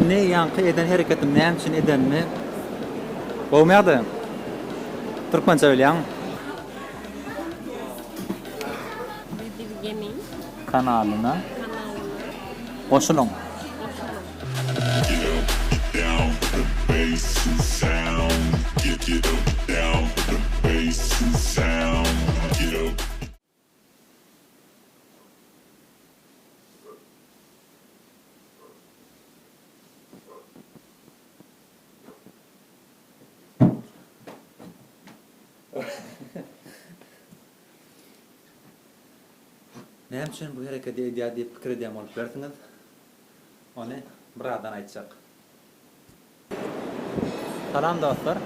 Ne yankı eden hareketim ne için edenmi? Olmadı. Türkmen söyleyen. Bildirgenin Kanalına kanalına koşulun. Down the bass and sound. Get up, down the bass and sound. Get up. Ne için bu hareketi ediyor diye fikir edeyim olup verdiniz. Onu buradan aytacak. Salam dostlar.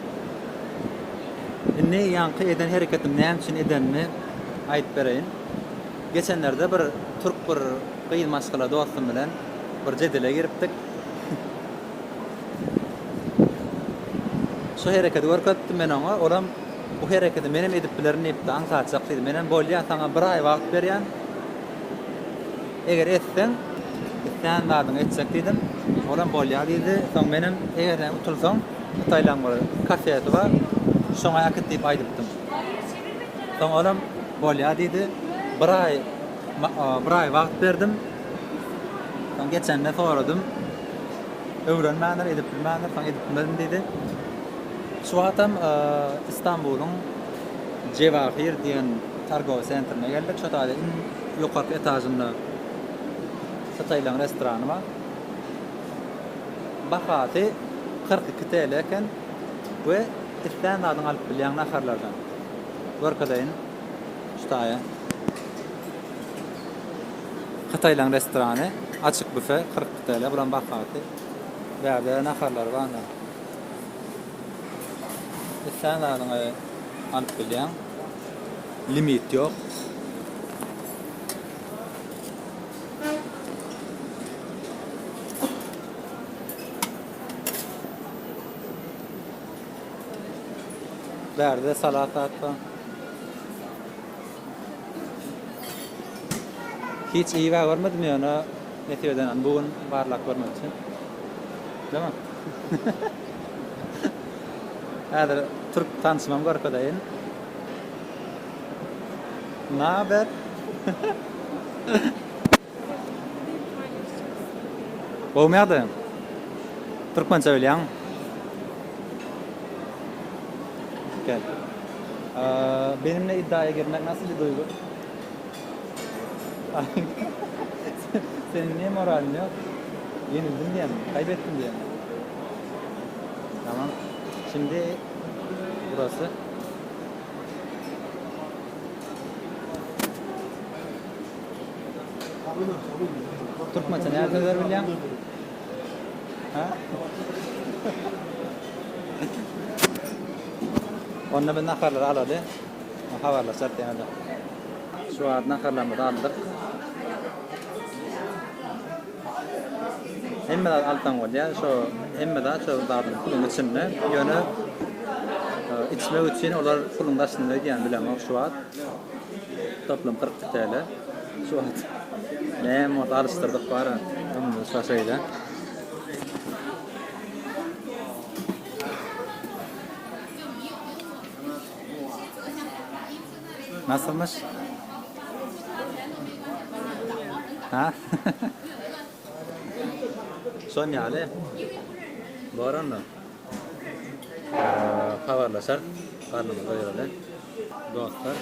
Ne yankı eden hareketim ne için edenmi ayıp vereyim. Geçenlerde bir Türk bir kıyın maskala dostum bilen bir cedele giriptik. Şu hareketi görkettim men ona. Olam bu hareketi benim edip bilerini ipti anlatacak dedi. Menen bolya sana bir ay vaqt berýän. Eger etsen, sen dadın etsek dedim. Olam bolya dedi. Soň benim eger utulsam, Taylan var, kafesi var. Şoňa akıt diýip aýdypdym. Soň olam bolya dedi. Bir ay vaqt berdim. Soň geçende soradym. Öwrenmäner edip bilmäner, soň edip bilmedim dedi. Şu atam İstanbul'un Cevahir diyen Targow Center'ına geldik. Şu taýda ýokarky etajynda Sataylan restorany var. Bahaty 42 TL eken we istan adyň alyp bilýän naharlardan. Görkadaýyn şu taýa. Sataylan restorany açyk büfe 42 TL bulan bahaty. Bäde naharlar var. Sen adyň alyp bilýän limit ýok. Berde salatat var. Hiç iyi var görmedim ýa-ni netiyeden bugün barlak görmek için. Değil mi? Häzir Türk tanışmam görkadaýyn. Naber? Olmadı. Türkmen söyleyen. Gel. Benimle iddiaya girmek nasıl bir duygu? Senin niye moralin yok? Yenildin diye mi? Kaybettin diye mi? Tamam. Şimdi burası. Türk maçı nerede bilen? Ha? Onunla ben nakarları aladı. Havarla şart yani. Şu an nakarlarımızı aldık. Emmeden alttan var ya. Şu emmeden şu dağın kulun içinde. Yönü içme için olar kulun taşında diyen bilemem şu an. Toplam 40 TL. Şu an. Ne mod alıştırdık var. Onu şaşayla. Nasılmış? Ha? Son yani. Boran mı? Havarlaşar. Karnımı doyuralım. Dostlar.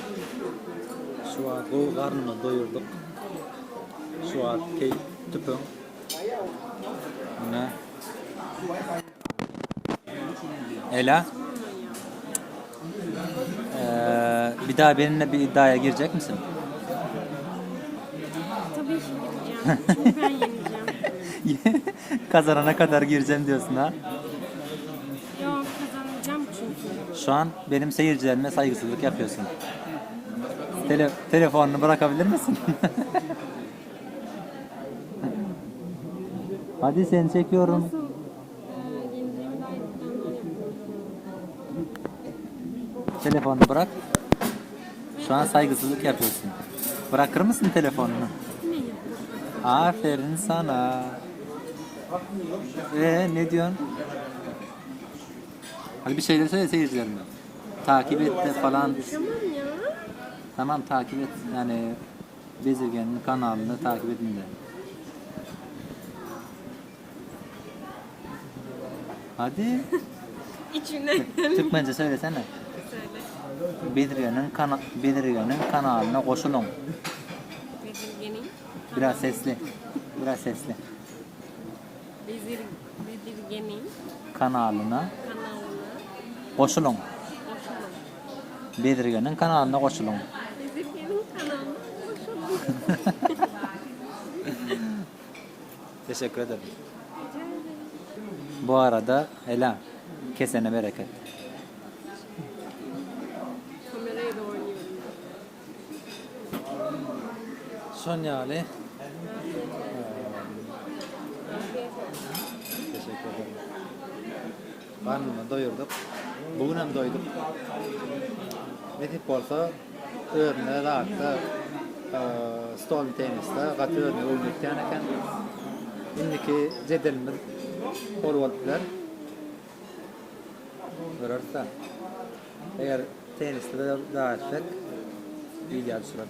Şu an bu karnımı doyurduk. Şu an key tüpüm. Ne? Ela. Bir daha benimle bir iddiaya girecek misin? tabii ki gireceğim. Çünkü ben yeneceğim. Kazanana kadar gireceğim diyorsun ha? Yok, kazanacağım çünkü. Şu an benim seyircilerime saygısızlık yapıyorsun. Telefonunu bırakabilir misin? Hadi seni çekiyorum. Nasıl yeneceğimi daha iyi Telefonunu bırak. Şu an saygısızlık yapıyorsun. Bırakır mısın telefonunu? ne yapayım? Aferin sana. Ne diyorsun? Hadi bir şeyler söyle seyircilerime. Takip et de falan. Tamam ya. Tamam takip et. Yani Bezirgen'in kanalını takip edin de. Hadi. İçimden Türkmence söylesene. söyle. Bezirgen'in kanalına koşulun. Bezirgenin Biraz sesli. Biraz sesli. Bezirgenin Kanalına kanalına koşulun. koşulun. Bezirgen'in kanalına koşulun. Bezirgenin kanalına koşulun. Teşekkür ederim. Rica ederim. Bu arada helal. Kesene bereket. Kameraya da oynuyorum. Sonya Ali. Afiyet olsun. Teşekkür ederim. Karnını doyurduk. Bugün hem doyduk. Netip olsa örne, rahatta, stol teniste, katı örne oynayırken eken indiki cedelimiz forwardlar görürse eğer teniste de daha etsek iyi geldi sürer.